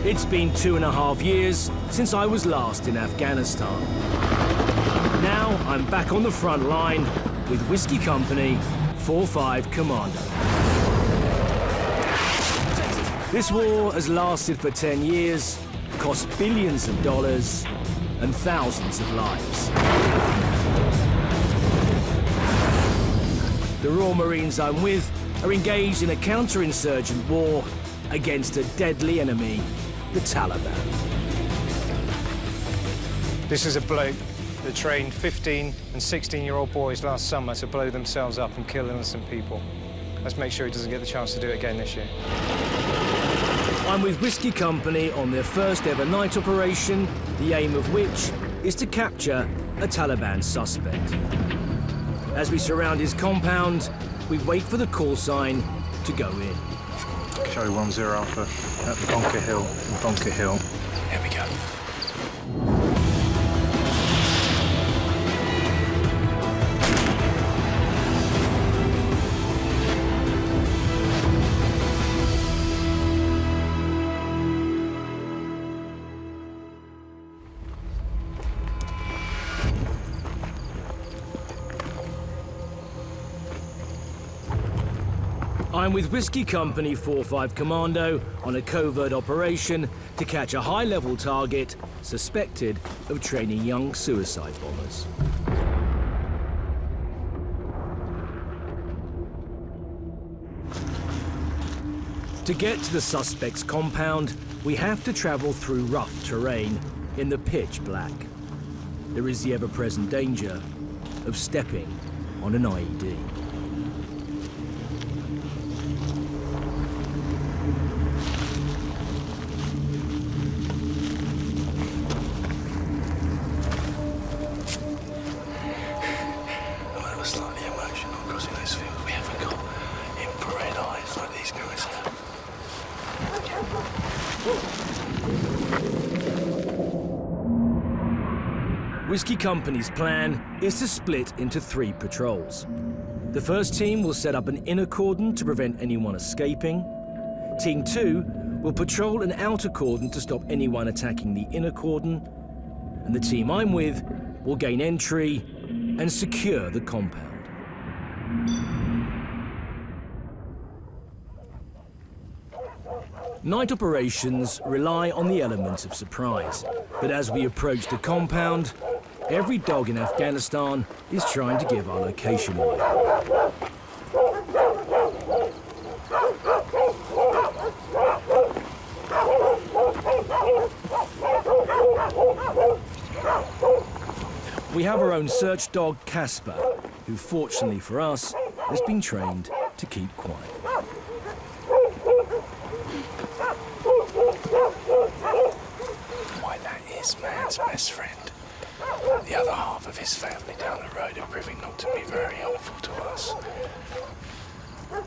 It's been 2.5 years since I was last in Afghanistan. Now I'm back on the front line with Whiskey Company 4-5 Commando. This war has lasted for 10 years, cost billions of dollars and thousands of lives. The Royal Marines I'm with are engaged in a counter-insurgent war against a deadly enemy, the Taliban. This is a bloke that trained 15 and 16-year-old boys last summer to blow themselves up and kill innocent people. Let's make sure he doesn't get the chance to do it again this year. I'm with Whiskey Company on their first ever night operation, the aim of which is to capture a Taliban suspect. As we surround his compound, we wait for the call sign to go in. Charlie 10 Alpha at Bunker Hill, Bunker Hill. Here we go. I'm with Whiskey Company 4-5 Commando on a covert operation to catch a high-level target suspected of training young suicide bombers. To get to the suspect's compound, we have to travel through rough terrain in the pitch black. There is the ever-present danger of stepping on an IED. Slightly emotional crossing those fields. We haven't got infrared eyes like these guys have. Whiskey Company's plan is to split into 3 patrols. The first team will set up an inner cordon to prevent anyone escaping. Team 2 will patrol an outer cordon to stop anyone attacking the inner cordon. And the team I'm with will gain entry and secure the compound. Night operations rely on the element of surprise, but as we approach the compound, every dog in Afghanistan is trying to give our location away. We have our own search dog, Casper, who, fortunately for us, has been trained to keep quiet. Why, that is man's best friend. The other half of his family down the road are proving not to be very helpful to us.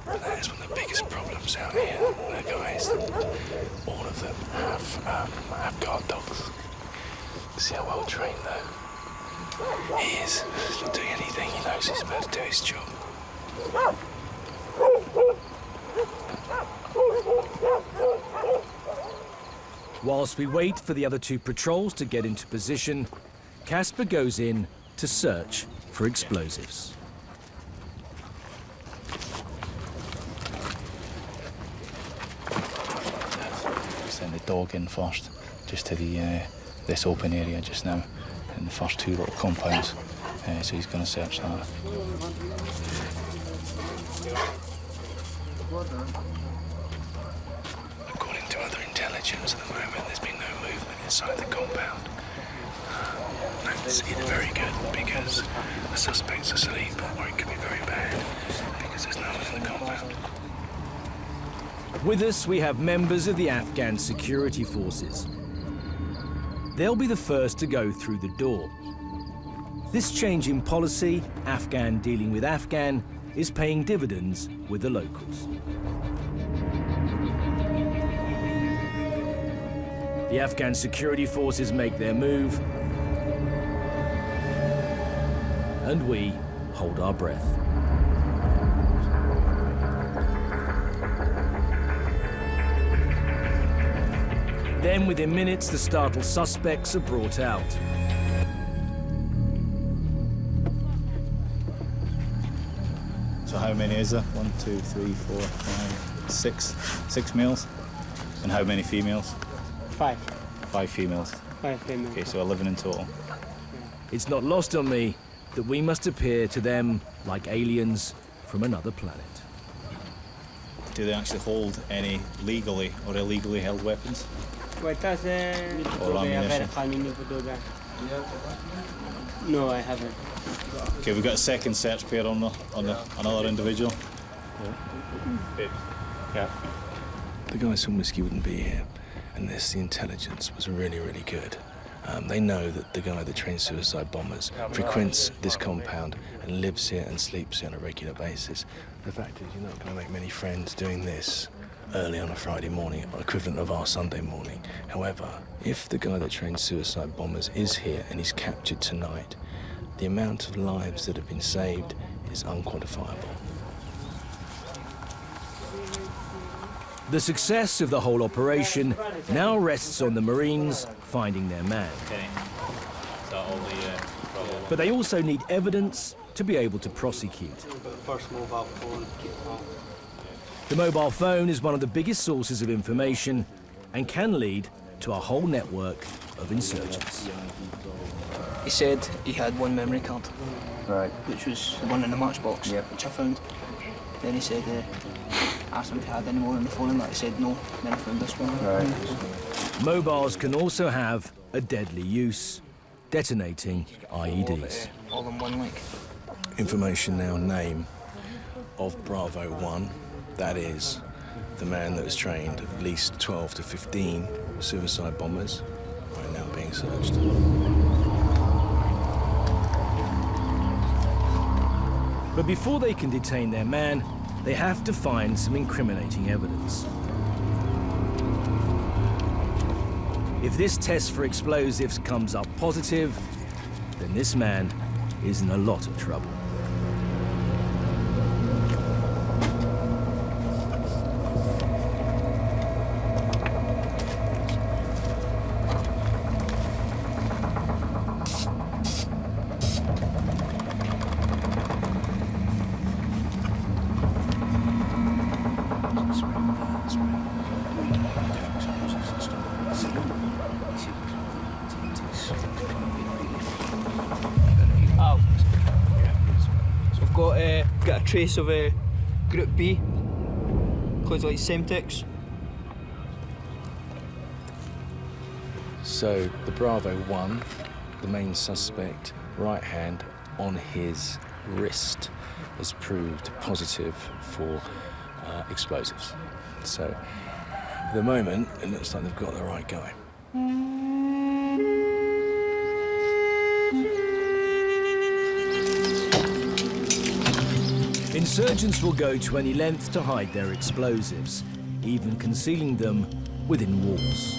That is one of the biggest problems out here. The guys, all of them have guard dogs. See how well trained though. He is. He's not doing anything. He knows he's about to do his job. Whilst we wait for the other 2 patrols to get into position, Casper goes in to search for explosives. We send the dog in first, just to the this open area just now. In the first 2 little compounds, so he's going to search that. According to other intelligence at the moment, there's been no movement inside the compound. That's either very good because the suspect's asleep, or it could be very bad because there's no one in the compound. With us, we have members of the Afghan security forces. They'll be the first to go through the door. This change in policy, Afghan dealing with Afghan, is paying dividends with the locals. The Afghan security forces make their move, and we hold our breath. Then, within minutes, the startled suspects are brought out. So how many is there? 1, 2, 3, 4, 5, 6. 6 males. And how many females? 5. 5 females. 5 females. Okay, so 11 in total. It's not lost on me that we must appear to them like aliens from another planet. Do they actually hold any legally or illegally held weapons? Or ammunition? No, I haven't. Okay, we've got a second search pair on another individual. Yeah. The guys from Whiskey wouldn't be here, and the intelligence was really, really good. They know that the guy that trains suicide bombers frequents this compound and lives here and sleeps here on a regular basis. The fact is, you're not going to make many friends doing this early on a Friday morning, or equivalent of our Sunday morning. However, if the guy that trains suicide bombers is here and he's captured tonight, the amount of lives that have been saved is unquantifiable. The success of the whole operation now rests on the Marines finding their man. But they also need evidence to be able to prosecute. The mobile phone is one of the biggest sources of information and can lead to a whole network of insurgents. He said he had one memory card, Right. which was the one in the matchbox, which I found. Then he said, asked him if he had any more on the phone, and that he said no. Then I found this one. Right. Mobiles can also have a deadly use, detonating IEDs. All in one link. Information now, name of Bravo 1. That is the man that has trained at least 12 to 15 suicide bombers, right now being searched. But before they can detain their man, they have to find some incriminating evidence. If this test for explosives comes up positive, then this man is in a lot of trouble. Got a trace of Group B, clothes like Semtex. So the Bravo 1, the main suspect, right hand on his wrist, has proved positive for explosives. So at the moment, it looks like they've got the right guy. Insurgents will go to any length to hide their explosives, even concealing them within walls.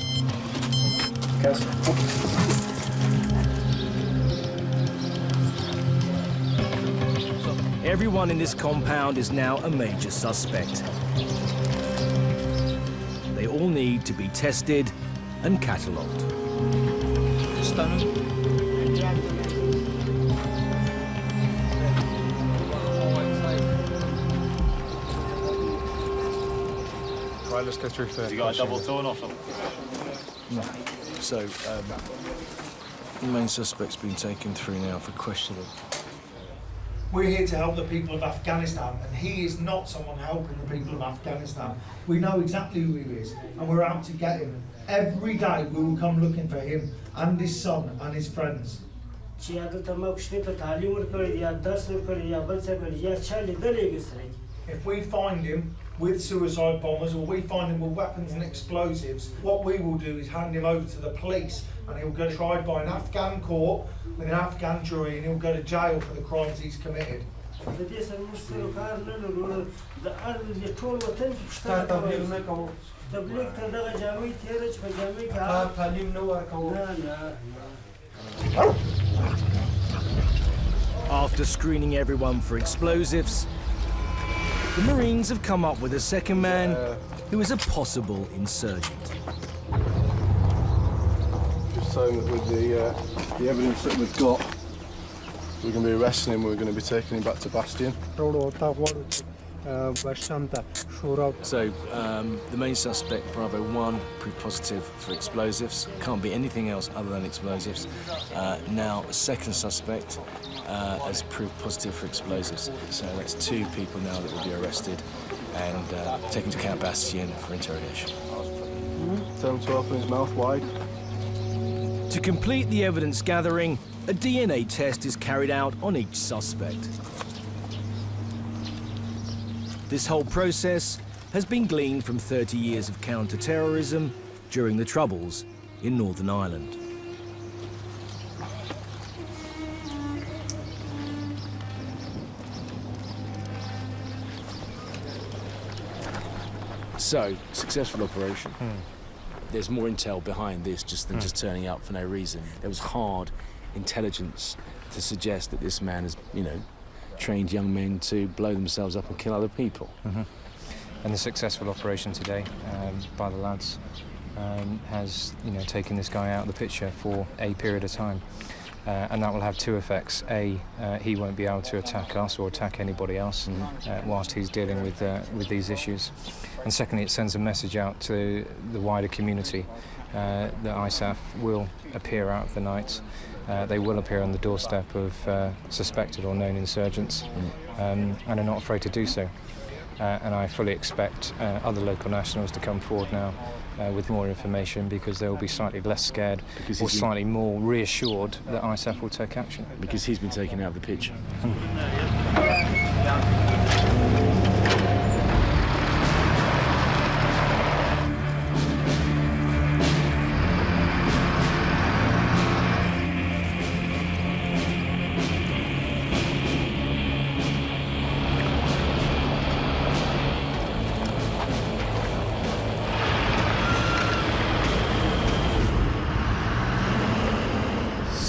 Everyone in this compound is now a major suspect. They all need to be tested and catalogued. Stunning. Right, let's go through for... You got a double tone or something? No. So the main suspect's been taken through now for questioning. We're here to help the people of Afghanistan, and he is not someone helping the people of Afghanistan. We know exactly who he is, and we're out to get him. Every day we will come looking for him and his son and his friends. If we find him with suicide bombers, or we find him with weapons and explosives, what we will do is hand him over to the police, and he'll get tried by an Afghan court with an Afghan jury, and he'll go to jail for the crimes he's committed. After screening everyone for explosives, the Marines have come up with a second man who is a possible insurgent. Just saying that with the evidence that we've got, we're going to be arresting him, we're going to be taking him back to Bastion. So, the main suspect, Bravo 1, proved positive for explosives. Can't be anything else other than explosives. Now, the second suspect has proved positive for explosives. So that's 2 people now that will be arrested and taken to Camp Bastion for interrogation. Tell him to open his mouth wide. To complete the evidence gathering, a DNA test is carried out on each suspect. This whole process has been gleaned from 30 years of counter-terrorism during the Troubles in Northern Ireland. So, successful operation. There's more intel behind this than just turning up for no reason. There was hard intelligence to suggest that this man has, trained young men to blow themselves up and kill other people. And the successful operation today by the lads has, taken this guy out of the picture for a period of time. And that will have 2 effects. A, he won't be able to attack us or attack anybody else whilst he's dealing with these issues. And secondly, it sends a message out to the wider community that ISAF will appear out of the night. They will appear on the doorstep of suspected or known insurgents and are not afraid to do so. And I fully expect other local nationals to come forward now with more information, because they will be slightly less scared or slightly more reassured that ISAF will take action. Because he's been taken out of the picture.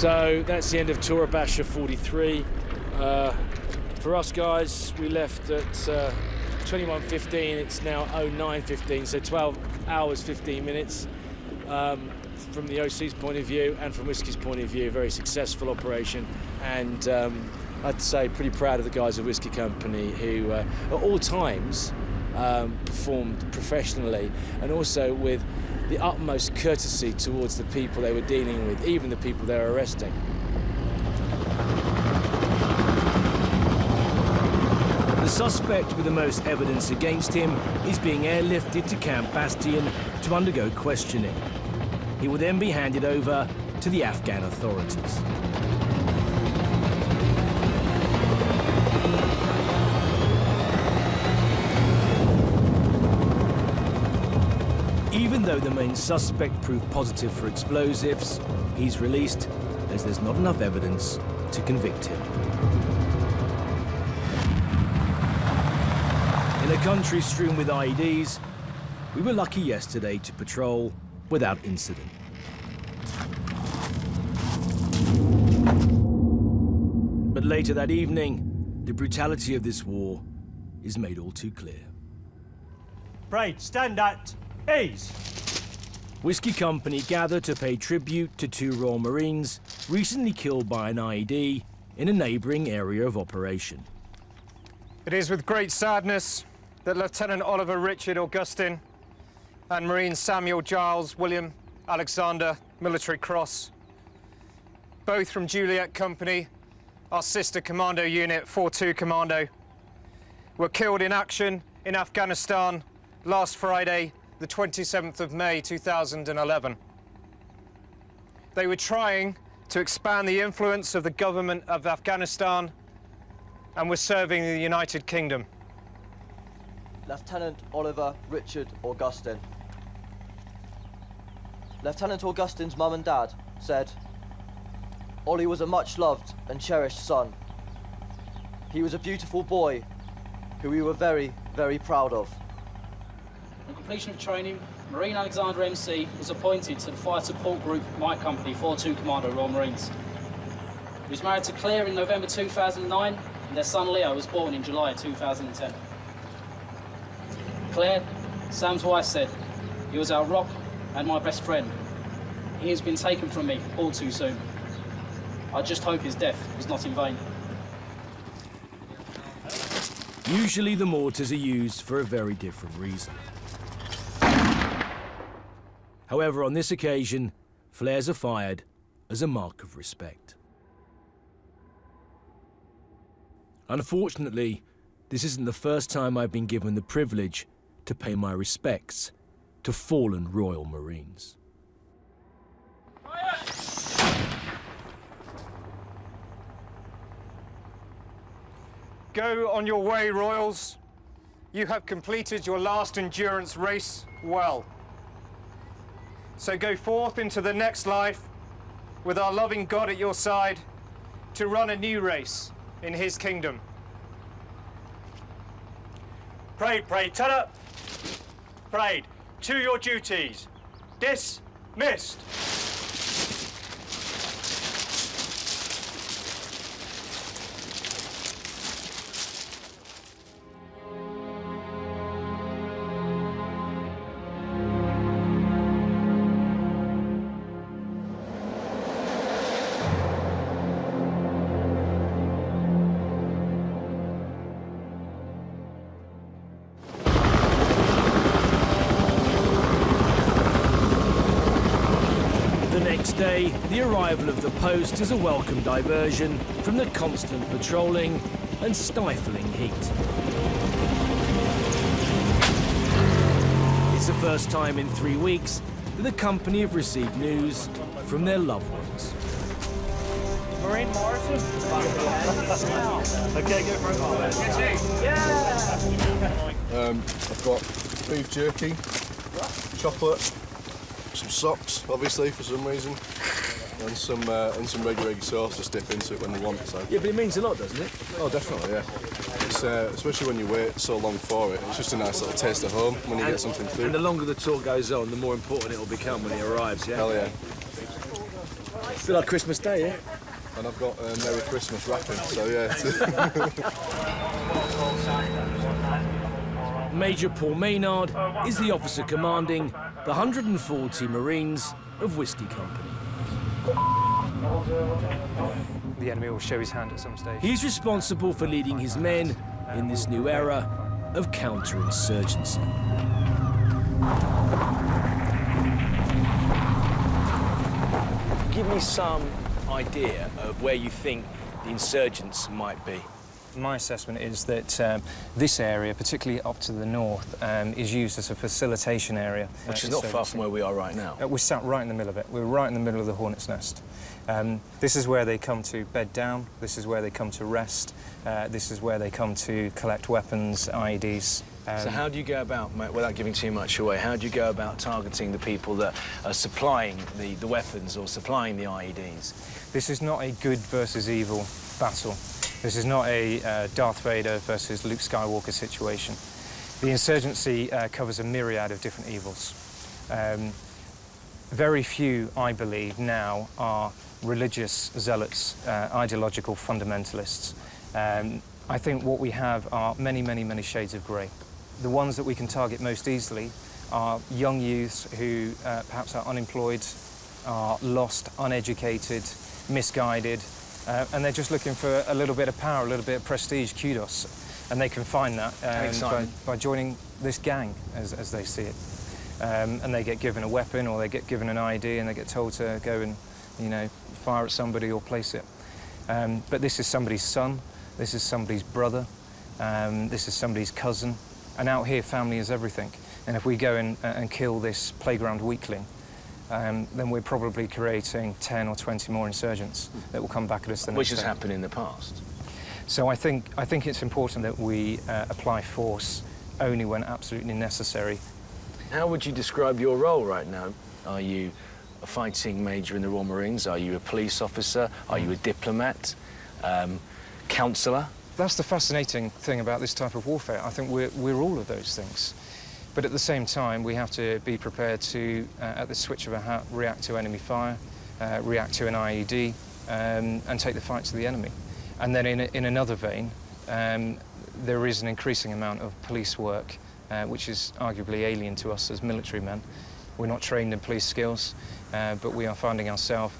So that's the end of Tora Basha 43. For us guys, we left at 21:15. It's now 09:15, so 12 hours 15 minutes. From the OC's point of view and from Whiskey's point of view, very successful operation. And I'd say pretty proud of the guys at Whiskey Company, who at all times performed professionally and also with the utmost courtesy towards the people they were dealing with, even the people they were arresting. The suspect with the most evidence against him is being airlifted to Camp Bastion to undergo questioning. He will then be handed over to the Afghan authorities. Even though the main suspect proved positive for explosives, he's released as there's not enough evidence to convict him. In a country strewn with IEDs, we were lucky yesterday to patrol without incident. But later that evening, the brutality of this war is made all too clear. Brade, stand at ease. Whiskey Company gathered to pay tribute to 2 Royal Marines recently killed by an IED in a neighbouring area of operation. It is with great sadness that Lieutenant Oliver Richard Augustin and Marine Samuel Giles William Alexander Military Cross, both from Juliet Company, our sister commando unit, 4-2 Commando, were killed in action in Afghanistan last Friday, the 27th of May 2011. They were trying to expand the influence of the government of Afghanistan and were serving the United Kingdom. Lieutenant Oliver Richard Augustin. Lieutenant Augustin's mum and dad said, Ollie was a much-loved and cherished son. He was a beautiful boy who we were very, very proud of. On completion of training, Marine Alexander MC was appointed to the Fire Support Group Mike Company 4-2 Commando Royal Marines. He was married to Claire in November 2009, and their son Leo was born in July 2010. Claire, Sam's wife, said, he was our rock and my best friend. he has been taken from me all too soon. I just hope his death was not in vain. Usually the mortars are used for a very different reason. However, on this occasion, flares are fired as a mark of respect. Unfortunately, this isn't the first time I've been given the privilege to pay my respects to fallen Royal Marines. Go on your way, Royals. You have completed your last endurance race well. So go forth into the next life with our loving God at your side to run a new race in his kingdom. Parade, parade, turn up. Parade, to your duties. Dismissed. Day, the arrival of the post is a welcome diversion from the constant patrolling and stifling heat. It's the first time in 3 weeks that the company have received news from their loved ones. Marine Morrison? Okay, go for it. Yeah! I've got beef jerky, chocolate, some socks, obviously, for some reason, and some reggae sauce to dip into it when you want. So. Yeah, but it means a lot, doesn't it? Oh, definitely, yeah. It's, especially when you wait so long for it, it's just a nice little taste of home when you get something through. And the longer the tour goes on, the more important it will become when it arrives, yeah? Hell yeah. It's like Christmas Day, yeah? And I've got Merry Christmas wrapping, so yeah. Major Paul Maynard is the officer commanding the 140 Marines of Whiskey Company. The enemy will show his hand at some stage. He's responsible for leading his men in this new era of counterinsurgency. Give me some idea of where you think the insurgents might be. My assessment is that this area, particularly up to the north, is used as a facilitation area. Which is not far from where we are right now. We're sat right in the middle of it. We're right in the middle of the hornet's nest. This is where they come to bed down. This is where they come to rest. This is where they come to collect weapons, IEDs. So how do you go about, without giving too much away, how do you go about targeting the people that are supplying the weapons or supplying the IEDs? This is not a good versus evil battle. This is not a Darth Vader versus Luke Skywalker situation. The insurgency covers a myriad of different evils. Very few, I believe, now are religious zealots, ideological fundamentalists. I think what we have are many, many, many shades of grey. The ones that we can target most easily are young youths who perhaps are unemployed, are lost, uneducated, misguided, and they're just looking for a little bit of power, a little bit of prestige, kudos. And they can find that by joining this gang, as they see it. And they get given a weapon or they get given an ID and they get told to go and, you know, fire at somebody or place it. But this is somebody's son, this is somebody's brother, this is somebody's cousin. And out here, family is everything. And if we go in and kill this playground weakling, then we're probably creating 10 or 20 more insurgents that will come back at us the next day. Which has happened in the past. So I think it's important that we apply force only when absolutely necessary. How would you describe your role right now? Are you a fighting major in the Royal Marines? Are you a police officer? Are you a diplomat? Counsellor? That's the fascinating thing about this type of warfare. I think we're all of those things. But at the same time, we have to be prepared to, at the switch of a hat, react to enemy fire, react to an IED, and take the fight to the enemy. And then in another vein, there is an increasing amount of police work, which is arguably alien to us as military men, We're not trained in police skills, but we are finding ourselves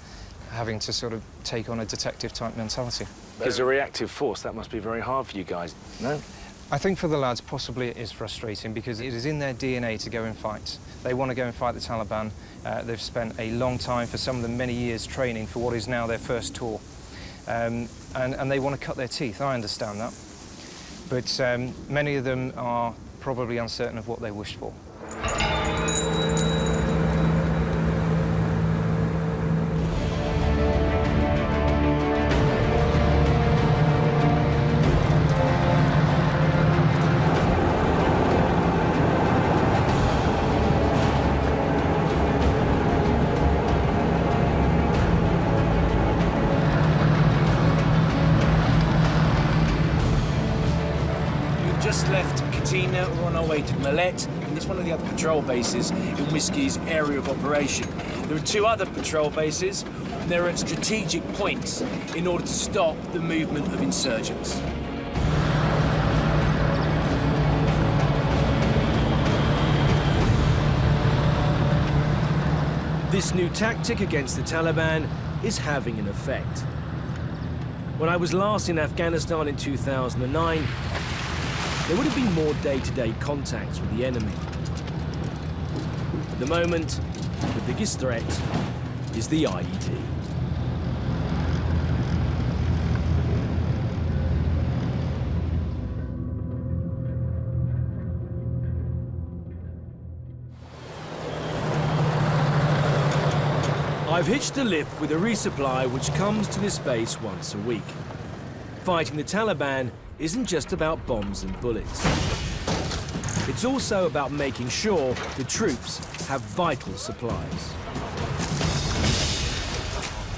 having to sort of take on a detective-type mentality. As a reactive force, that must be very hard for you guys, no? I think for the lads, possibly it is frustrating because it is in their DNA to go and fight. They want to go and fight the Taliban. They've spent a long time, for some of them many years, training for what is now their first tour. And they want to cut their teeth, I understand that. But many of them are probably uncertain of what they wish for. We're on our way to Millet, and it's one of the other patrol bases in Whiskey's area of operation. There are 2 other patrol bases, and they're at strategic points in order to stop the movement of insurgents. This new tactic against the Taliban is having an effect. When I was last in Afghanistan in 2009, there would have been more day-to-day contacts with the enemy. At the moment, the biggest threat is the IED. I've hitched a lift with a resupply which comes to this base once a week. Fighting the Taliban isn't just about bombs and bullets. It's also about making sure the troops have vital supplies.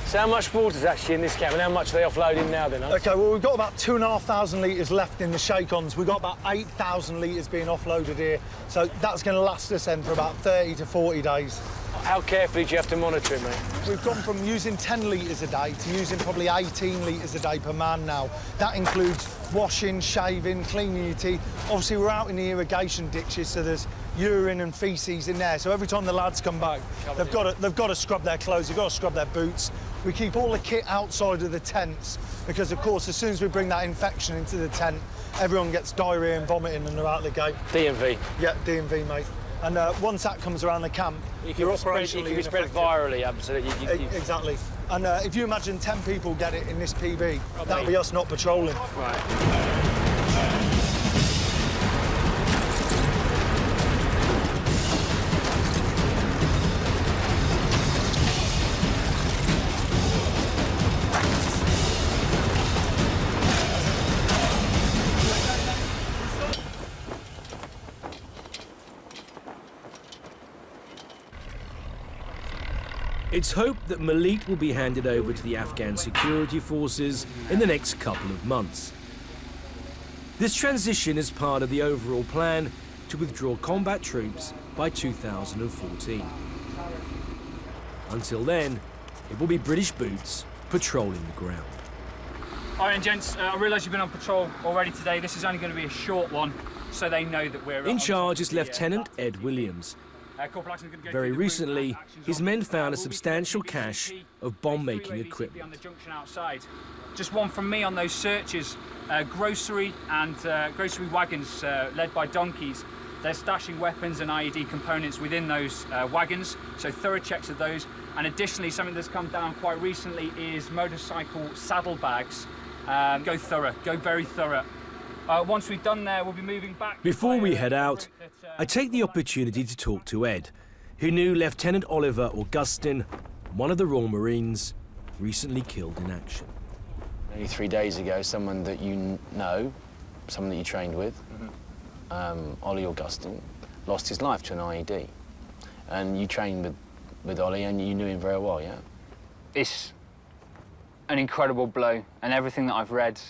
So how much water is actually in this camp and how much are they offloading now then? Huh? OK, well, we've got about 2,500 litres left in the shake-ons. We've got about 8,000 litres being offloaded here. So that's going to last us then for about 30 to 40 days. How carefully do you have to monitor it, mate? We've gone from using 10 litres a day to using probably 18 litres a day per man now. That includes washing, shaving, cleaning your teeth. Obviously, we're out in the irrigation ditches, so there's urine and faeces in there. So every time the lads come back, they've got to scrub their clothes, they've got to scrub their boots. We keep all the kit outside of the tents because, of course, as soon as we bring that infection into the tent, everyone gets diarrhoea and vomiting and they're out the gate. DMV? Yeah, DMV, mate. And once that comes around the camp, you're operationally You can be spread virally, absolutely. Exactly. And if you imagine 10 people get it in this PB, that'll be us not patrolling. Right. It's hoped that Malit will be handed over to the Afghan security forces in the next couple of months. This transition is part of the overall plan to withdraw combat troops by 2014. Until then, it will be British boots patrolling the ground. All right, gents, I realise you've been on patrol already today. This is only going to be a short one, so they know that we're... In charge is Lieutenant Ed Williams. Very recently, his men found a substantial cache of bomb-making equipment. On the junction outside. Just one from me on those searches. Grocery and grocery wagons led by donkeys. They're stashing weapons and IED components within those wagons, so thorough checks of those. And additionally, something that's come down quite recently is motorcycle saddlebags. Go thorough, go very thorough. Once we've done there, we'll be moving back. Before we head out, I take the opportunity to talk to Ed, who knew Lieutenant Oliver Augustin, one of the Royal Marines, recently killed in action. Only 3 days ago, someone that you know, someone that you trained with, Ollie Augustin, lost his life to an IED. And you trained with Ollie and you knew him very well, yeah? It's an incredible blow, and everything that I've read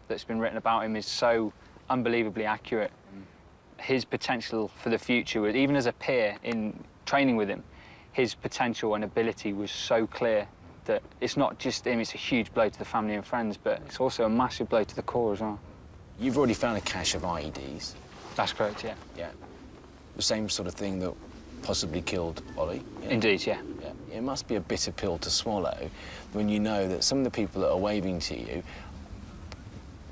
that's been written about him is so unbelievably accurate. His potential for the future, even as a peer in training with him, his potential and ability was so clear that it's not just him, it's a huge blow to the family and friends, but it's also a massive blow to the corps as well. You've already found a cache of IEDs. That's correct, yeah. Yeah. The same sort of thing that possibly killed Ollie. Yeah? Indeed, yeah. It must be a bitter pill to swallow when you know that some of the people that are waving to you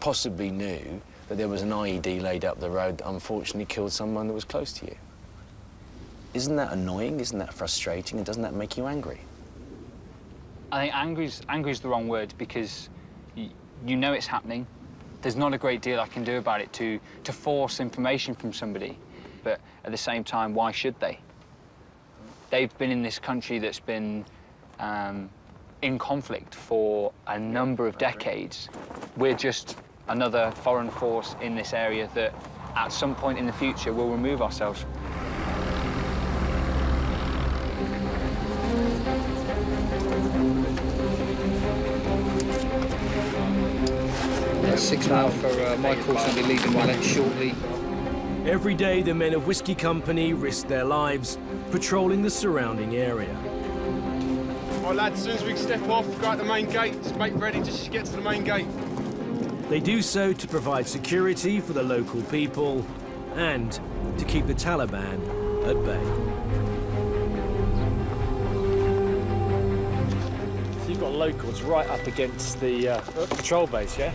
possibly knew that there was an IED laid up the road that unfortunately killed someone that was close to you. Isn't that annoying? Isn't that frustrating? And doesn't that make you angry? I think angry's the wrong word, because you know it's happening. There's not a great deal I can do about it to force information from somebody. But at the same time, why should they? They've been in this country that's been in conflict for a number of decades. We're just another foreign force in this area that at some point in the future will remove ourselves. That's 6 mile for my course. I'll be leaving my lane shortly. Every day, the men of Whiskey Company risk their lives patrolling the surrounding area. Right, lads, as soon as we step off, go out the main gate, just make ready just to get to the main gate. They do so to provide security for the local people and to keep the Taliban at bay. So you've got locals right up against the patrol base, yeah?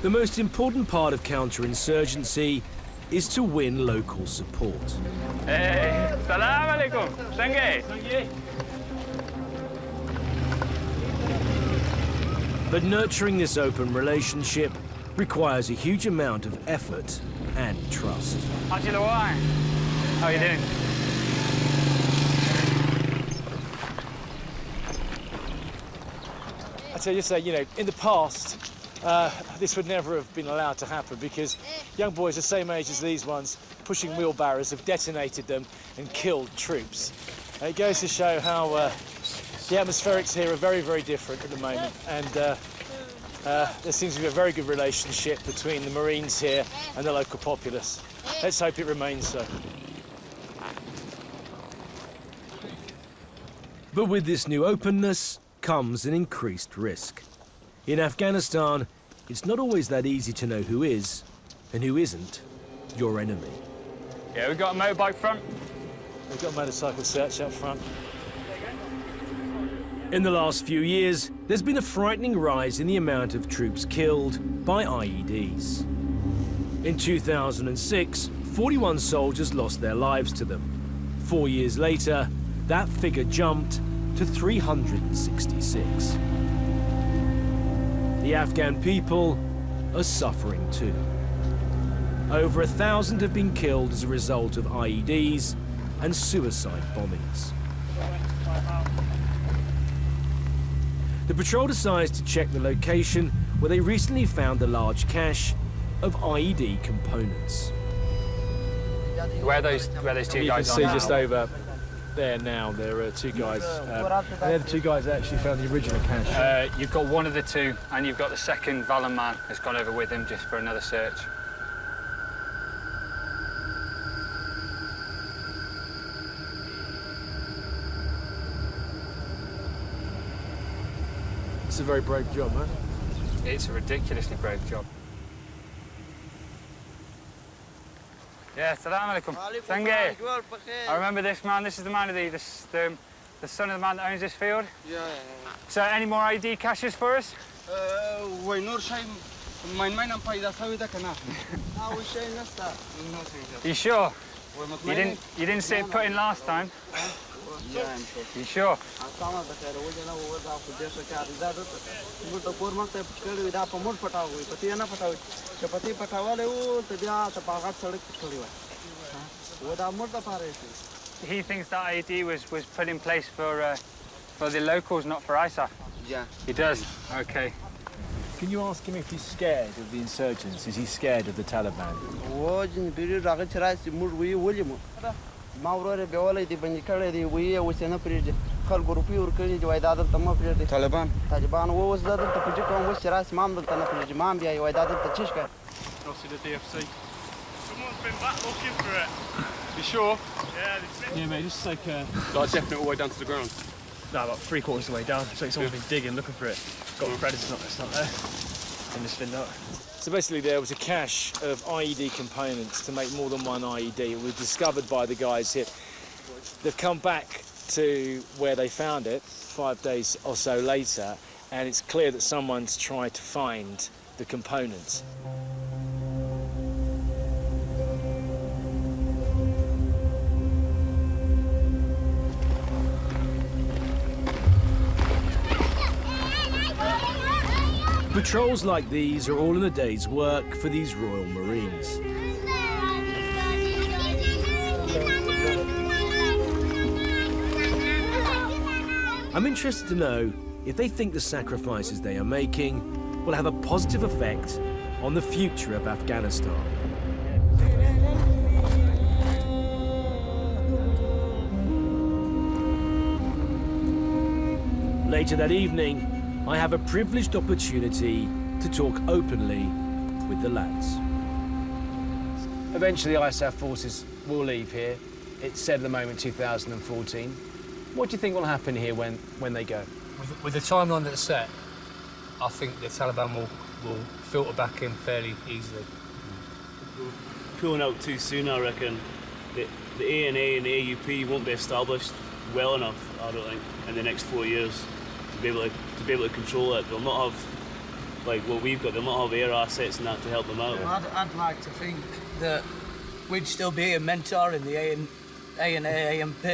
The most important part of counterinsurgency is to win local support. Hey, salam alaikum. Sange. But nurturing this open relationship requires a huge amount of effort and trust. How are you doing? I tell you, in the past, this would never have been allowed to happen, because young boys the same age as these ones pushing wheelbarrows have detonated them and killed troops. And it goes to show how the atmospherics here are very, very different at the moment, and there seems to be a very good relationship between the Marines here and the local populace. Let's hope it remains so. But with this new openness comes an increased risk. In Afghanistan, it's not always that easy to know who is and who isn't your enemy. Yeah, we've got a motorbike front. We've got a motorcycle search up front. In the last few years, there's been a frightening rise in the amount of troops killed by IEDs. In 2006, 41 soldiers lost their lives to them. 4 years later, that figure jumped to 366. The Afghan people are suffering too. Over 1,000 have been killed as a result of IEDs and suicide bombings. The patrol decides to check the location where they recently found a large cache of IED components. Where those two guys are You can see now. just over there now, there are two guys. They're the two guys that actually found the original cache. You've got one of the two, and you've got the second Valen man has gone over with him just for another search. It's a very brave job, huh? It's a ridiculously brave job. Yeah, salam alaikum. Sange. I remember this man. This is the man of the son of the man that owns this field. Yeah. So, any more ID caches for us? You sure? You didn't see it put in last time? You sure? He thinks that IED was put in place for the locals, not for ISAF. Yeah. He does? Okay. Can you ask him if he's scared of the insurgents? Is he scared of the Taliban? Taliban. Obviously the DFC. Someone's been back looking for it. You sure? Yeah, mate, just like Like definitely all the way down to the ground. no, about 3/4 of the way down. So someone's been digging, looking for it. Got the predators, it's not there. And just been that. So basically there was a cache of IED components to make more than one IED. It was discovered by the guys here. They've come back to where they found it 5 days or so later, and it's clear that someone's tried to find the components. Patrols like these are all in a day's work for these Royal Marines. I'm interested to know if they think the sacrifices they are making will have a positive effect on the future of Afghanistan. Later that evening, I have a privileged opportunity to talk openly with the lads. Eventually, ISAF forces will leave here. It's said at the moment 2014. What do you think will happen here when they go? With the timeline that's set, I think the Taliban will filter back in fairly easily. Pulling out too soon, I reckon. The ANA and the AUP won't be established well enough, I don't think, in the next 4 years to be able to control it. They'll not have, like what we've got, they'll not have air assets and that to help them out. Well, I'd like to think that we'd still be here mentoring the ANA, AMP,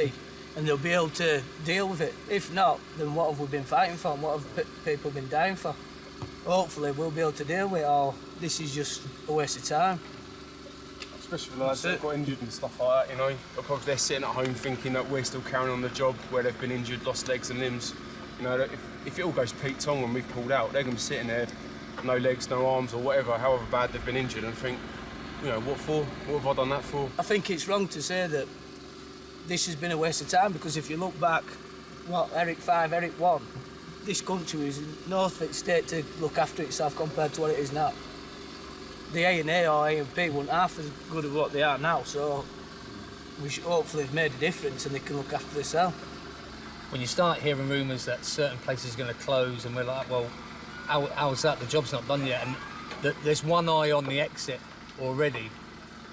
and they'll be able to deal with it. If not, then what have we been fighting for and what have people been dying for? Hopefully we'll be able to deal with it, or this is just a waste of time. Especially for lads that got injured and stuff like that, you know. Because they're sitting at home thinking that we're still carrying on the job where they've been injured, lost legs and limbs. You know, if it all goes Pete on when we've pulled out, they're going to be sitting there, no legs, no arms or whatever, however bad they've been injured, and think, you know, what for? What have I done that for? I think it's wrong to say that this has been a waste of time, because if you look back, what, Eric 5, Eric 1, this country was in no fit state to look after itself compared to what it is now. The ANA or AMP weren't half as good as what they are now, so we should hopefully have made a difference and they can look after themselves. When you start hearing rumours that certain places are going to close and we're like, well, how's that? The job's not done yet. And there's one eye on the exit already,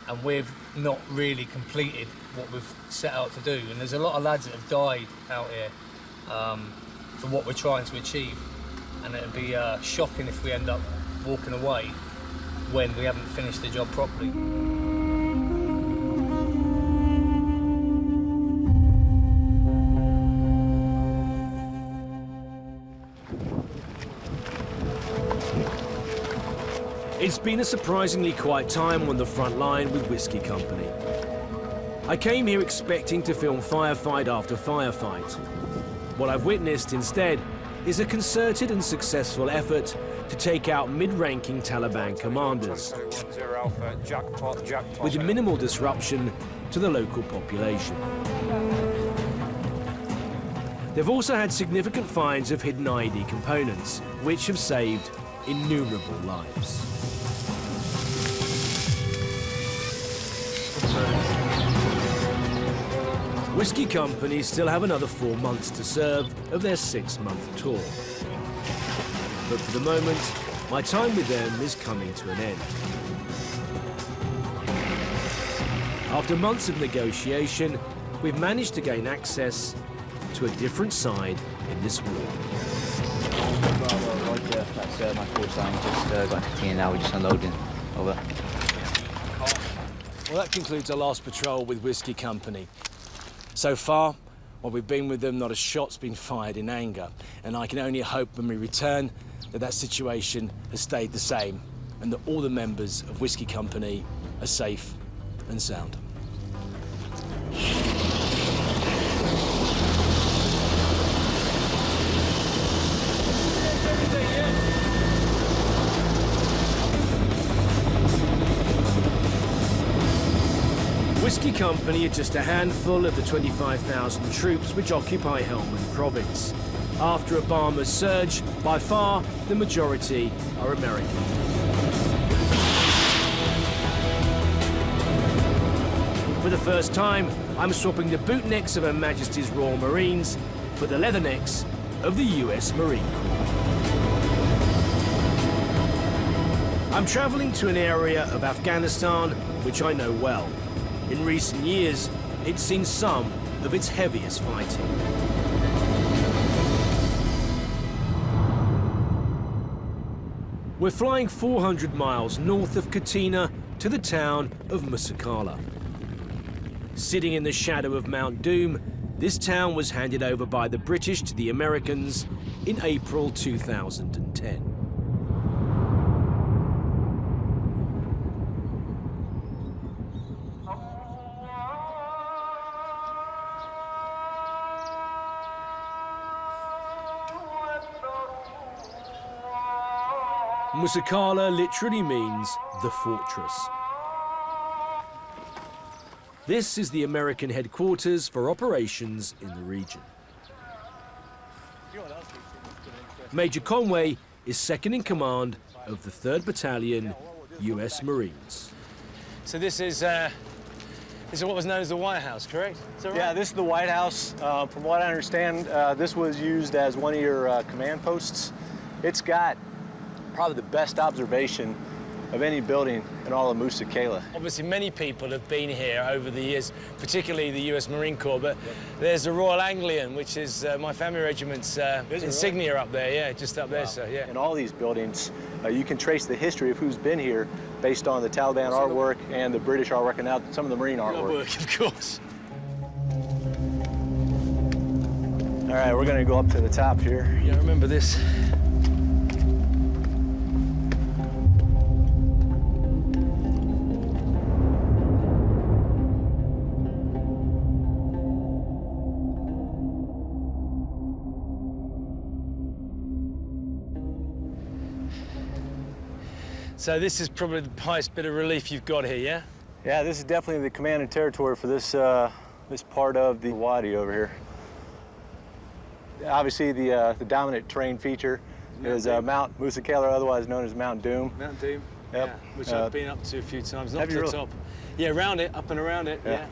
and we've not really completed what we've set out to do. And there's a lot of lads that have died out here for what we're trying to achieve. And it'd be shocking if we end up walking away when we haven't finished the job properly. It's been a surprisingly quiet time on the front line with Whiskey Company. I came here expecting to film firefight after firefight. What I've witnessed instead is a concerted and successful effort to take out mid-ranking Taliban commanders with minimal disruption to the local population. They've also had significant finds of hidden IED components, which have saved innumerable lives. Whiskey Company still have another 4 months to serve of their 6-month tour. But for the moment, my time with them is coming to an end. After months of negotiation, we've managed to gain access to a different side in this war. Roger, that's my call sign. Just got to here now, we're just unloading. Over. Well, that concludes our last patrol with Whiskey Company. So far, while we've been with them, not a shot's been fired in anger, and I can only hope when we return that situation has stayed the same and that all the members of Whiskey Company are safe and sound. Whiskey Company are just a handful of the 25,000 troops which occupy Helmand Province. After Obama's surge, by far the majority are American. For the first time, I'm swapping the bootnecks of Her Majesty's Royal Marines for the leathernecks of the US Marine Corps. I'm traveling to an area of Afghanistan which I know well. In recent years, it's seen some of its heaviest fighting. We're flying 400 miles north of Katina to the town of Musakala. Sitting in the shadow of Mount Doom, this town was handed over by the British to the Americans in April 2010. Musakala literally means the fortress. This is the American headquarters for operations in the region. Major Conway is second in command of the 3rd Battalion, US Marines. So this is what was known as the White House, correct? Is that right? Yeah, this is the White House. From what I understand, this was used as one of your command posts. It's got probably the best observation of any building in all of Musakala. Obviously, many people have been here over the years, particularly the US Marine Corps, but there's the Royal Anglian, which is my family regiment's insignia up there, yeah, just up there, so yeah. In all these buildings, you can trace the history of who's been here based on the Taliban artwork and the British artwork, and now some of the Marine artwork. Of course. All right, we're gonna go up to the top here. Yeah, remember this. So this is probably the highest bit of relief you've got here, yeah? Yeah, this is definitely the command and territory for this this part of the wadi over here. Obviously, the dominant terrain feature is Mount Musakala, otherwise known as Mount Doom. Mount Doom. Yep. Yeah, which I've been up to a few times, not have to you the really? top. Yeah, around it, up and around it, yeah.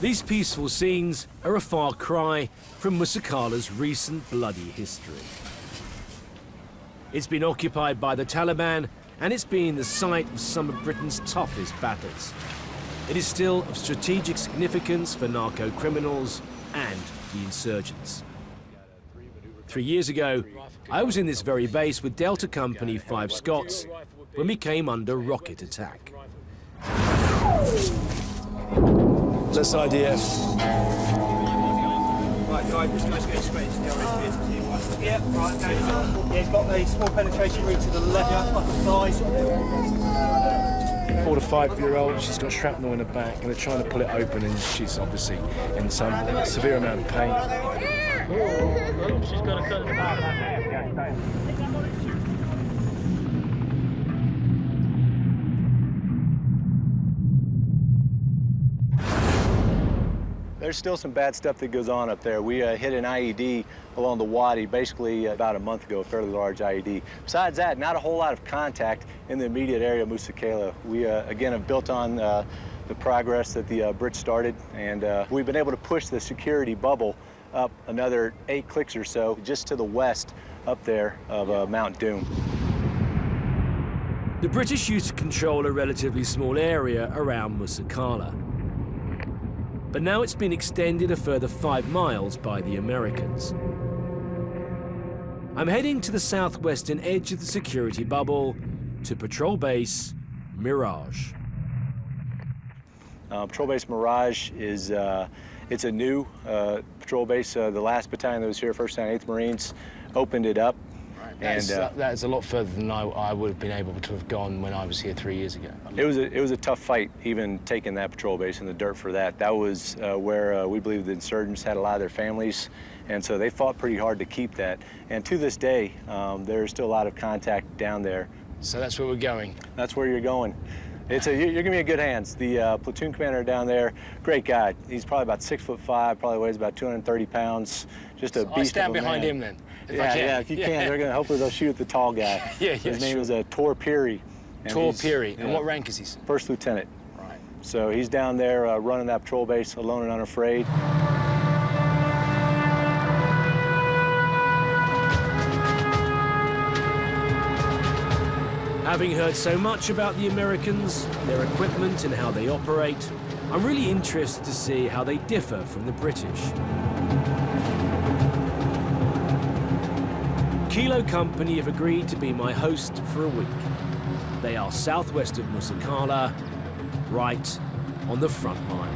These peaceful scenes are a far cry from Musakala's recent bloody history. It's been occupied by the Taliban, and it's been the site of some of Britain's toughest battles. It is still of strategic significance for narco-criminals and the insurgents. 3 years ago, I was in this very base with Delta Company 5 Scots when we came under rocket attack. That's IDF. Right, guys, just go straight to the orange here. Yeah, right, okay. Yeah, he's got the small penetration route to the left, up the thigh. 4 to 5-year-old, she's got shrapnel in her back, and they're trying to pull it open, and she's obviously in some severe amount of pain. She's got a cut in the back. There's still some bad stuff that goes on up there. We hit an IED along the wadi basically about a month ago, a fairly large IED. Besides that, not a whole lot of contact in the immediate area of Musakala. We, again, have built on the progress that the Brits started, and we've been able to push the security bubble up another 8 clicks or so, just to the west up there of Mount Doom. The British used to control a relatively small area around Musakala. But now it's been extended a further 5 miles by the Americans. I'm heading to the southwestern edge of the security bubble to Patrol Base Mirage. Patrol Base Mirage is it's a new patrol base. The last battalion that was here, 1st and 8th Marines, opened it up. And that is a lot further than I would have been able to have gone when I was here 3 years ago. It was a tough fight, even taking that patrol base in the dirt for that. That was where we believe the insurgents had a lot of their families, and so they fought pretty hard to keep that. And to this day, there's still a lot of contact down there. So that's where we're going? That's where you're going. You're gonna be in good hands. The platoon commander down there, great guy. He's probably about 6'5", probably weighs about 230 pounds. Just a beast of a man. I stand behind him then. If you can, hopefully they'll shoot the tall guy. His name is Tor Peary. Tor Peary. And what rank is he? 1st lieutenant. Right. So he's down there running that patrol base alone and unafraid. Having heard so much about the Americans, their equipment and how they operate, I'm really interested to see how they differ from the British. Kilo Company have agreed to be my host for a week. They are southwest of Musakala, right on the front line.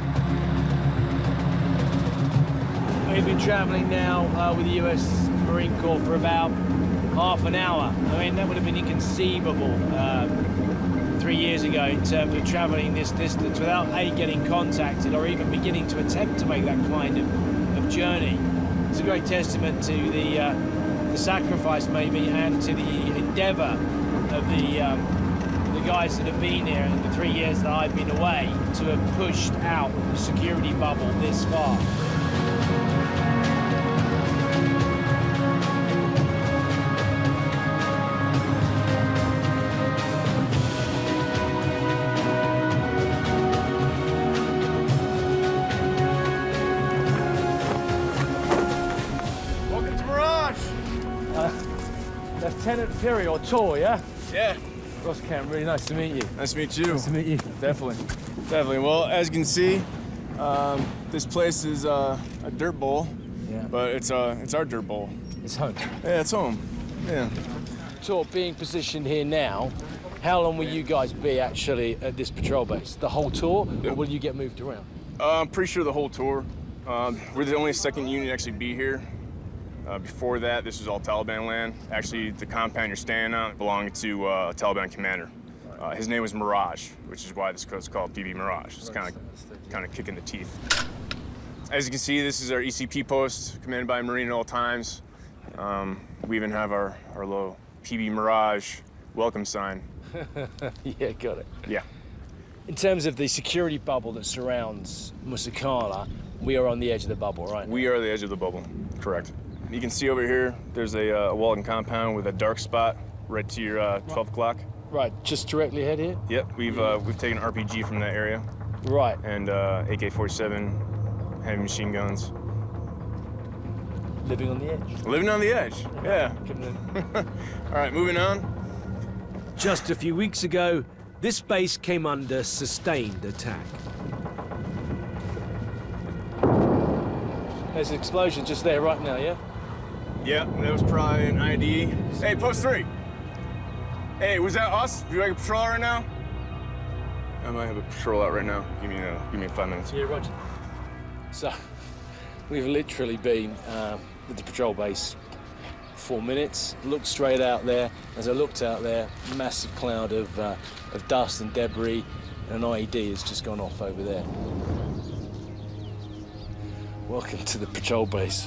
We've been travelling now with the US Marine Corps for about half an hour. I mean, that would have been inconceivable 3 years ago in terms of travelling this distance without getting contacted or even beginning to attempt to make that kind of journey. It's a great testament to the sacrifice maybe and to the endeavour of the guys that have been here in the 3 years that I've been away to have pushed out the security bubble this far. Lieutenant Perry or Tor, yeah? Yeah. Ross Kemp, really nice to meet you. Nice to meet you. Nice to meet you. Definitely. Definitely. Well, as you can see, this place is a dirt bowl. Yeah. But it's our dirt bowl. It's home. Yeah, it's home. Yeah. Tor, being positioned here now, how long will you guys be actually at this patrol base? The whole tour, or will you get moved around? I'm pretty sure the whole tour. We're the only second unit to actually be here. Before that, this was all Taliban land. Actually, the compound you're standing on belonged to a Taliban commander. His name was Mirage, which is why this code's called PB Mirage. It's kind of kicking the teeth. As you can see, this is our ECP post, commanded by a Marine at all times. We even have our little PB Mirage welcome sign. Yeah, got it. Yeah. In terms of the security bubble that surrounds Musakala, we are on the edge of the bubble, right? We are the edge of the bubble, correct. You can see over here, there's a walled compound with a dark spot right to your 12 o'clock. Right, just directly ahead here? Yep, we've taken RPG from that area. Right. And AK-47, heavy machine guns. Living on the edge. Living on the edge, yeah. All right, moving on. Just a few weeks ago, this base came under sustained attack. There's an explosion just there right now, yeah? Yeah, that was probably an ID. Hey, post 3. Hey, was that us? Do you like a patrol right now? I might have a patrol out right now. Give me 5 minutes. Yeah, roger. So, we've literally been at the patrol base 4 minutes. Looked straight out there. As I looked out there, massive cloud of dust and debris, and an IED has just gone off over there. Welcome to the patrol base.